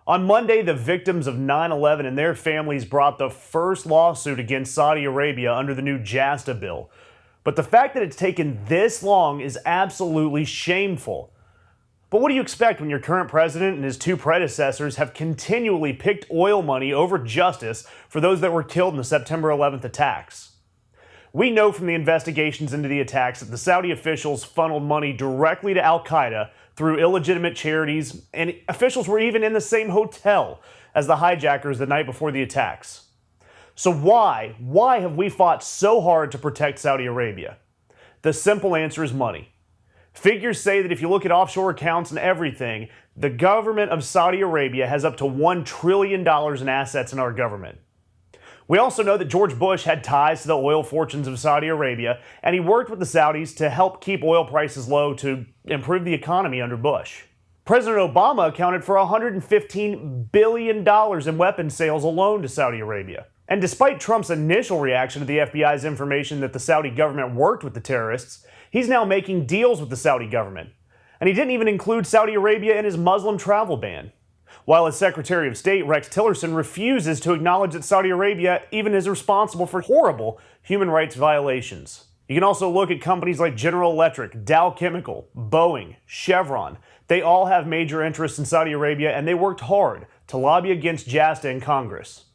On Monday, the victims of 9/11 and their families brought the first lawsuit against Saudi Arabia under the new JASTA bill. But the fact that it's taken this long is absolutely shameful. But what do you expect when your current president and his two predecessors have continually picked oil money over justice for those that were killed in the September 11th attacks? We know from the investigations into the attacks that the Saudi officials funneled money directly to al-Qaeda through illegitimate charities, and officials were even in the same hotel as the hijackers the night before the attacks. So why have we fought so hard to protect Saudi Arabia? The simple answer is money. Figures say that if you look at offshore accounts and everything, the government of Saudi Arabia has up to $1 trillion in assets in our government. We also know that George Bush had ties to the oil fortunes of Saudi Arabia, and he worked with the Saudis to help keep oil prices low to improve the economy under Bush. President Obama accounted for $115 billion in weapons sales alone to Saudi Arabia. And despite Trump's initial reaction to the FBI's information that the Saudi government worked with the terrorists, he's now making deals with the Saudi government. And he didn't even include Saudi Arabia in his Muslim travel ban. While his Secretary of State, Rex Tillerson, refuses to acknowledge that Saudi Arabia even is responsible for horrible human rights violations. You can also look at companies like General Electric, Dow Chemical, Boeing, Chevron. They all have major interests in Saudi Arabia, and they worked hard to lobby against JASTA in Congress.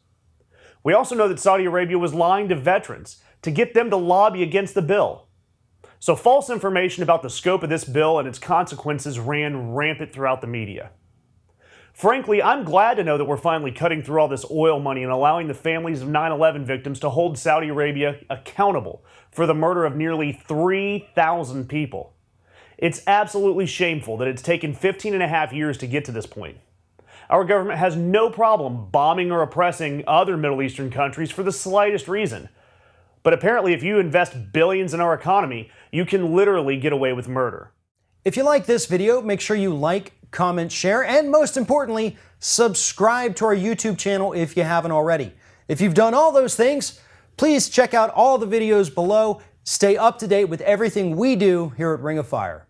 We also know that Saudi Arabia was lying to veterans to get them to lobby against the bill. So false information about the scope of this bill and its consequences ran rampant throughout the media. Frankly, I'm glad to know that we're finally cutting through all this oil money and allowing the families of 9/11 victims to hold Saudi Arabia accountable for the murder of nearly 3,000 people. It's absolutely shameful that it's taken 15 and a half years to get to this point. Our government has no problem bombing or oppressing other Middle Eastern countries for the slightest reason. But apparently, if you invest billions in our economy, you can literally get away with murder. If you like this video, make sure you like, comment, share, and most importantly, subscribe to our YouTube channel if you haven't already. If you've done all those things, please check out all the videos below. Stay up to date with everything we do here at Ring of Fire.